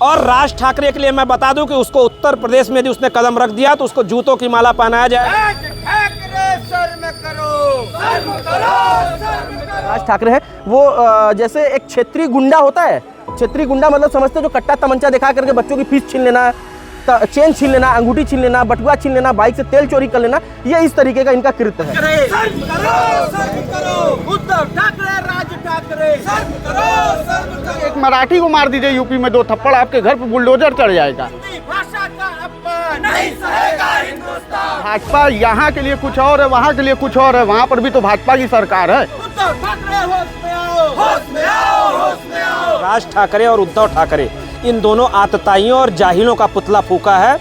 और राज ठाकरे के लिए मैं बता दूं कि उसको उत्तर प्रदेश में यदि उसने कदम रख दिया तो उसको जूतों की माला पहनाया जाए। राज ठाकरे है वो जैसे एक क्षेत्रीय गुंडा होता है। क्षेत्रीय गुंडा मतलब समझते जो कट्टा तमंचा दिखा करके बच्चों की फीस छीन लेना, चेन छीन लेना, अंगूठी छीन लेना, बटुआ छीन लेना, बाइक से तेल चोरी कर लेना, ये इस तरीके का इनका कृत्य है। एक मराठी को मार दीजिए यूपी में 2 थप्पड़, आपके घर पे बुलडोजर चढ़ जाएगा। भाजपा यहाँ के लिए कुछ और है, वहाँ के लिए कुछ और है। वहाँ पर भी तो भाजपा की सरकार है। राज ठाकरे और उद्धव ठाकरे इन दोनों आतताइयों और जाहिलों का पुतला फूका है।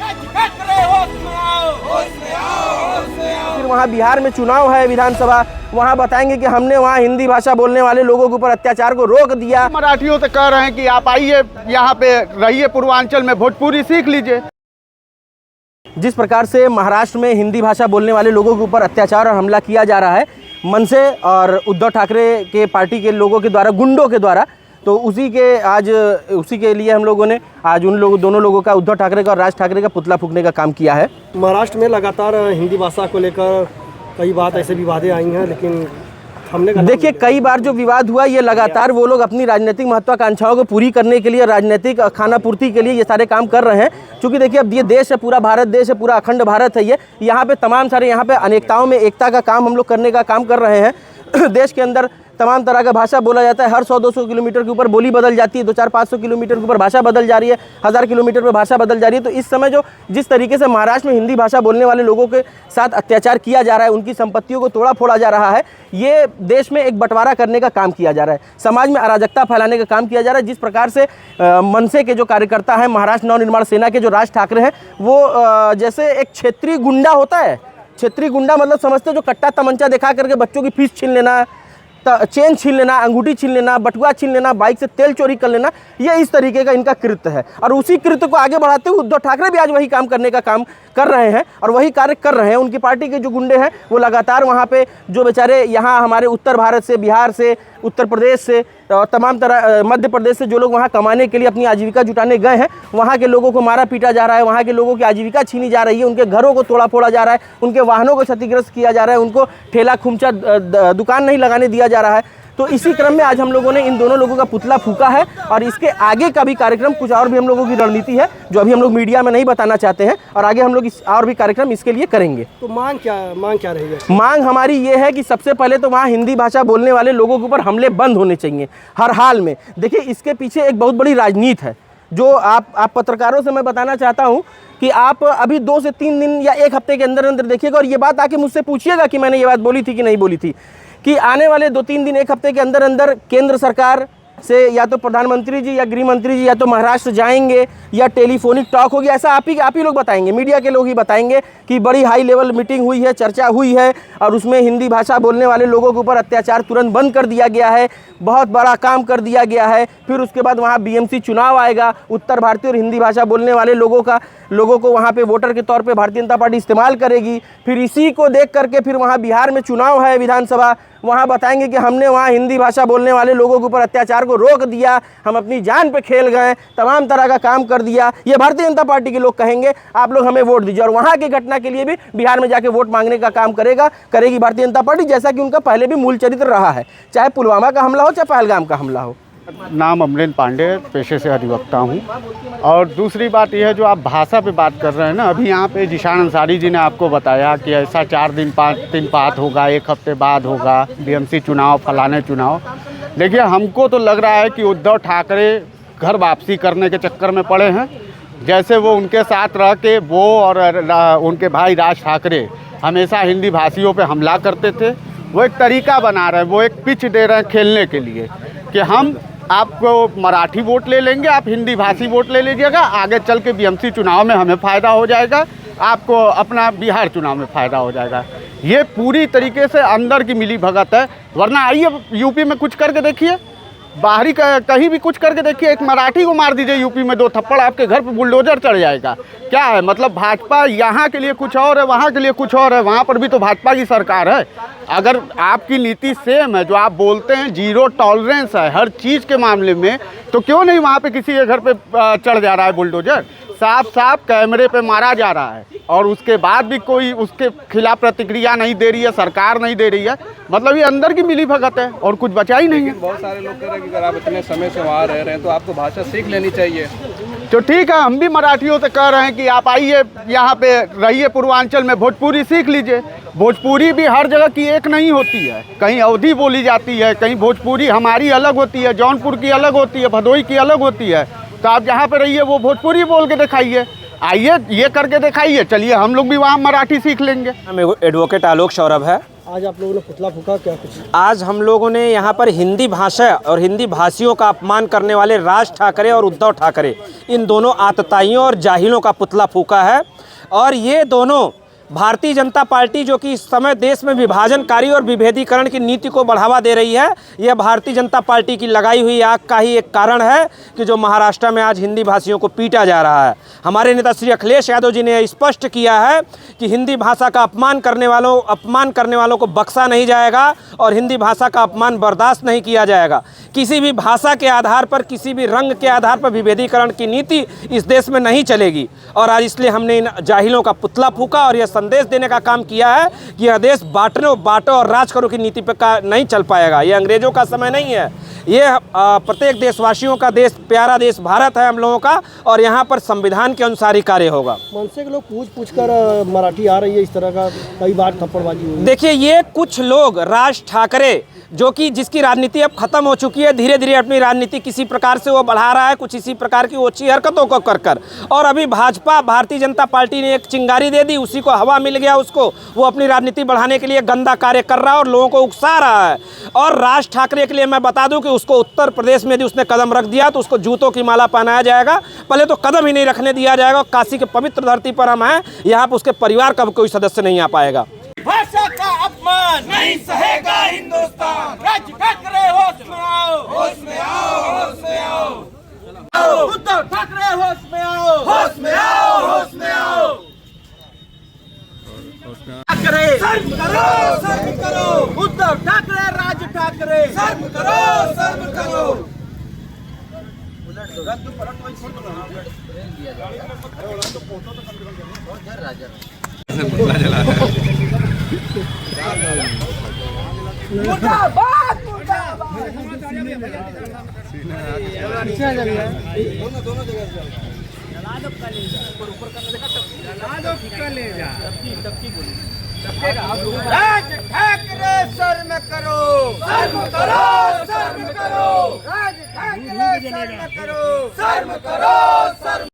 फिर वहाँ बिहार में चुनाव है विधानसभा, वहाँ बताएंगे कि हमने वहाँ हिंदी भाषा बोलने वाले लोगों के ऊपर अत्याचार को रोक दिया। मराठियों से कह रहे हैं कि आप आइए यहाँ पे रहिए, पूर्वांचल में भोजपुरी सीख लीजिए। जिस प्रकार से महाराष्ट्र में हिंदी भाषा बोलने वाले लोगों के ऊपर अत्याचार और हमला किया जा रहा है मन से और उद्धव ठाकरे के पार्टी के लोगों के द्वारा, गुंडों के द्वारा, तो उसी के लिए हम लोगों ने आज दोनों लोगों का, उद्धव ठाकरे का और राज ठाकरे का पुतला फूकने का काम किया है। महाराष्ट्र में लगातार हिंदी भाषा को लेकर कई बात ऐसे विवादें आई हैं, लेकिन हमने देखिए कई बार जो विवाद हुआ ये लगातार वो लोग अपनी राजनीतिक महत्वाकांक्षाओं को पूरी करने के लिए, राजनीतिक खाना पूर्ति के लिए ये सारे काम कर रहे हैं। क्योंकि देखिए अब ये देश है, पूरा भारत देश है, पूरा अखंड भारत है ये, यहाँ पे तमाम सारे, यहाँ पे अनेकताओं में एकता का काम हम लोग करने का काम कर रहे हैं। देश के अंदर तमाम तरह का भाषा बोला जाता है, हर 100-200 किलोमीटर के ऊपर बोली बदल जाती है, 200-500 किलोमीटर के ऊपर भाषा बदल जा रही है, 1000 किलोमीटर पर भाषा बदल जा रही है। तो इस समय जिस तरीके से महाराष्ट्र में हिंदी भाषा बोलने वाले लोगों के साथ अत्याचार किया जा रहा है, उनकी संपत्तियों को तोड़ा फोड़ा जा रहा है, ये देश में एक बंटवारा करने का काम किया जा रहा है, समाज में अराजकता फैलाने का काम किया जा रहा है। जिस प्रकार से मनसे के जो कार्यकर्ता हैं, महाराष्ट्र नवनिर्माण सेना के जो राज ठाकरे हैं, वो जैसे एक क्षेत्रीय गुंडा होता है। क्षेत्रीय गुंडा मतलब समझते जो कट्टा तमंचा दिखा करके बच्चों की फीस छीन लेना, चेन छीन लेना, अंगूठी छीन लेना, बटुआ छीन लेना, बाइक से तेल चोरी कर लेना, ये इस तरीके का इनका कृत्य है। और उसी कृत्य को आगे बढ़ाते हुए उद्धव ठाकरे भी आज वही काम करने का काम कर रहे हैं और वही कार्य कर रहे हैं। उनकी पार्टी के जो गुंडे हैं वो लगातार वहाँ पे जो बेचारे यहाँ हमारे उत्तर भारत से, बिहार से, उत्तर प्रदेश से, तमाम तरह मध्य प्रदेश से जो लोग वहाँ कमाने के लिए अपनी आजीविका जुटाने गए हैं, वहाँ के लोगों को मारा पीटा जा रहा है, वहाँ के लोगों की आजीविका छीनी जा रही है, उनके घरों को तोड़ा फोड़ा जा रहा है, उनके वाहनों को क्षतिग्रस्त किया जा रहा है, उनको ठेला खुमचा दुकान नहीं लगाने दिया जा रहा है। तो इसी क्रम में आज हम लोगों ने इन दोनों लोगों का पुतला फूका है और इसके आगे का भी कार्यक्रम, कुछ और भी हम लोगों की रणनीति है जो अभी हम लोग मीडिया में नहीं बताना चाहते हैं, और आगे हम लोग और भी कार्यक्रम इसके लिए करेंगे। तो मांग क्या रहेगी? मांग हमारी ये है कि सबसे पहले तो वहाँ हिंदी भाषा बोलने वाले लोगों के ऊपर हमले बंद होने चाहिए हर हाल में। देखिए इसके पीछे एक बहुत बड़ी राजनीति है जो आप पत्रकारों से मैं बताना चाहता हूँ कि आप अभी 2 से 3 दिन या 1 हफ्ते के अंदर अंदर देखिएगा और ये बात आके मुझसे पूछिएगा कि मैंने ये बात बोली थी कि नहीं बोली थी, कि आने वाले 2-3 दिन 1 हफ्ते के अंदर अंदर केंद्र सरकार से या तो प्रधानमंत्री जी या गृह मंत्री जी या तो महाराष्ट्र जाएंगे या टेलीफोनिक टॉक होगी। ऐसा आप ही लोग बताएंगे, मीडिया के लोग ही बताएंगे कि बड़ी हाई लेवल मीटिंग हुई है, चर्चा हुई है और उसमें हिंदी भाषा बोलने वाले लोगों के ऊपर अत्याचार तुरंत बंद कर दिया गया है, बहुत बड़ा काम कर दिया गया है। फिर उसके बाद वहाँ बीएमसी चुनाव आएगा, उत्तर भारतीय और हिंदी भाषा बोलने वाले लोगों को वहाँ पे वोटर के तौर पे भारतीय जनता पार्टी इस्तेमाल करेगी। फिर इसी को देख करके फिर वहाँ बिहार में चुनाव है विधानसभा, वहाँ बताएंगे कि हमने वहाँ हिंदी भाषा बोलने वाले लोगों के ऊपर अत्याचार को रोक दिया, हम अपनी जान पे खेल गए, तमाम तरह का काम कर दिया। ये भारतीय जनता पार्टी के लोग कहेंगे आप लोग हमें वोट दीजिए, और वहाँ की घटना के लिए भी बिहार में जाके वोट मांगने का काम करेगी भारतीय जनता पार्टी, जैसा कि उनका पहले भी मूल चरित्र रहा है, चाहे पुलवामा का हमला हो चाहे पहलगाम का हमला हो। नाम अमरेंद्र पांडे, पेशे से अधिवक्ता हूँ। और दूसरी बात यह है जो आप भाषा पे बात कर रहे हैं ना, अभी यहाँ पे जिशान अंसारी जी ने आपको बताया कि ऐसा 4 दिन 5 दिन बाद होगा, 1 हफ्ते बाद होगा, बीएमसी चुनाव, फलाने चुनाव। देखिए हमको तो लग रहा है कि उद्धव ठाकरे घर वापसी करने के चक्कर में पड़े हैं। जैसे वो उनके साथ रह के वो और उनके भाई राज ठाकरे हमेशा हिंदी भाषियों पे हमला करते थे, वो एक तरीका बना रहे हैं, वो एक पिच दे रहे हैं खेलने के लिए कि हम आपको मराठी वोट ले लेंगे, आप हिंदी भाषी वोट ले लीजिएगा, आगे चल के बीएमसी चुनाव में हमें फ़ायदा हो जाएगा, आपको अपना बिहार चुनाव में फ़ायदा हो जाएगा। ये पूरी तरीके से अंदर की मिली भगत है। वरना आइए यूपी में कुछ करके देखिए, बाहरी कहीं भी कुछ करके देखिए, एक मराठी को मार दीजिए यूपी में 2 थप्पड़, आपके घर पे बुलडोजर चढ़ जाएगा। क्या है मतलब, भाजपा यहाँ के लिए कुछ और है, वहाँ के लिए कुछ और है। वहाँ पर भी तो भाजपा की सरकार है। अगर आपकी नीति सेम है, जो आप बोलते हैं जीरो टॉलरेंस है हर चीज़ के मामले में, तो क्यों नहीं वहाँ पे किसी के घर पे चढ़ जा रहा है बुलडोजर? साफ साफ कैमरे पे मारा जा रहा है और उसके बाद भी कोई उसके खिलाफ प्रतिक्रिया नहीं दे रही है, सरकार नहीं दे रही है। मतलब ये अंदर की मिली भगत है और कुछ बचा ही नहीं है। बहुत सारे लोग कह रहे हैं कि अगर आप इतने समय से वहाँ रह रहे हैं तो आपको भाषा सीख लेनी चाहिए। तो ठीक है, हम भी मराठियों से कह रहे हैं कि आप आइए यहाँ पे रहिए, पूर्वांचल में भोजपुरी सीख लीजिए। भोजपुरी भी हर जगह की एक नहीं होती है, कहीं अवधी बोली जाती है, कहीं भोजपुरी हमारी अलग होती है, जौनपुर की अलग होती है, भदोई की अलग होती है। तो आप जहाँ पे रहिए वो भोजपुरी बोल के दिखाइए, आइए ये करके दिखाइए, चलिए हम लोग भी वहाँ मराठी सीख लेंगे। एडवोकेट आलोक सौरभ है। आज आप लोगों ने पुतला फूका, क्या कुछ? आज हम लोगों ने यहाँ पर हिंदी भाषा और हिंदी भाषियों का अपमान करने वाले राज ठाकरे और उद्धव ठाकरे, इन दोनों आतताइयों और जाहिलों का पुतला फूका है। और ये दोनों भारतीय जनता पार्टी, जो कि इस समय देश में विभाजनकारी और विभेदीकरण की नीति को बढ़ावा दे रही है, यह भारतीय जनता पार्टी की लगाई हुई आग का ही एक कारण है कि जो महाराष्ट्र में आज हिंदी भाषियों को पीटा जा रहा है। हमारे नेता श्री अखिलेश यादव जी ने स्पष्ट किया है कि हिंदी भाषा का अपमान करने वालों को बख्शा नहीं जाएगा और हिंदी भाषा का अपमान बर्दाश्त नहीं किया जाएगा। किसी भी भाषा के आधार पर, किसी भी रंग के आधार पर विभेदीकरण की नीति इस देश में नहीं चलेगी। और आज इसलिए हमने इन जाहिलों का पुतला फूका और यह संदेश देने का काम किया है कि यह देश बांटो और राज करो की नीति पर नहीं चल पाएगा। यह अंग्रेजों का समय नहीं है, ये प्रत्येक देशवासियों का देश, प्यारा देश भारत है हम लोगों का, और यहाँ पर संविधान के अनुसार ही कार्य होगा। मन से के लोग पूछ कर मराठी आ रही है, इस तरह का कई बार थप्पड़बाजी हुई। देखिए, ये कुछ लोग राज ठाकरे, जो कि जिसकी राजनीति अब खत्म हो चुकी है, धीरे धीरे अपनी राजनीति किसी प्रकार से वो बढ़ा रहा है, कुछ इसी प्रकार की ओछी हरकतों को कर और अभी भाजपा, भारतीय जनता पार्टी ने एक चिंगारी दे दी, उसी को हवा मिल गया, उसको वो अपनी राजनीति बढ़ाने के लिए गंदा कार्य कर रहा है और लोगों को उकसा रहा है। और राज ठाकरे के लिए मैं बता दूं कि उसको उत्तर प्रदेश में यदि उसने कदम रख दिया तो उसको जूतों की माला पहनाया जाएगा। पहले तो कदम ही नहीं रखने दिया जाएगा। काशी के पवित्र धरती पर हम हैं, यहाँ पर उसके परिवार का कोई सदस्य नहीं आ पाएगा। भाषा का अपमान नहीं सहेगा हिंदुस्तान। राज ठाकरे होश में आओ, होश में आओ, होश में आओ। उद्धव ठाकरे होश में आओ, होश में आओ, होश में आओ। ठाकरे शर्म करो, शर्म करो। उद्धव ठाकरे, राज ठाकरे शर्म करो, शर्म करो। मुर्दाबाद, मुर्दाबाद। राज ठाकरे शर्म करो, शर्म करो, शर्म करो। राज ठाकरे शर्म करो, शर्म करो, शर्म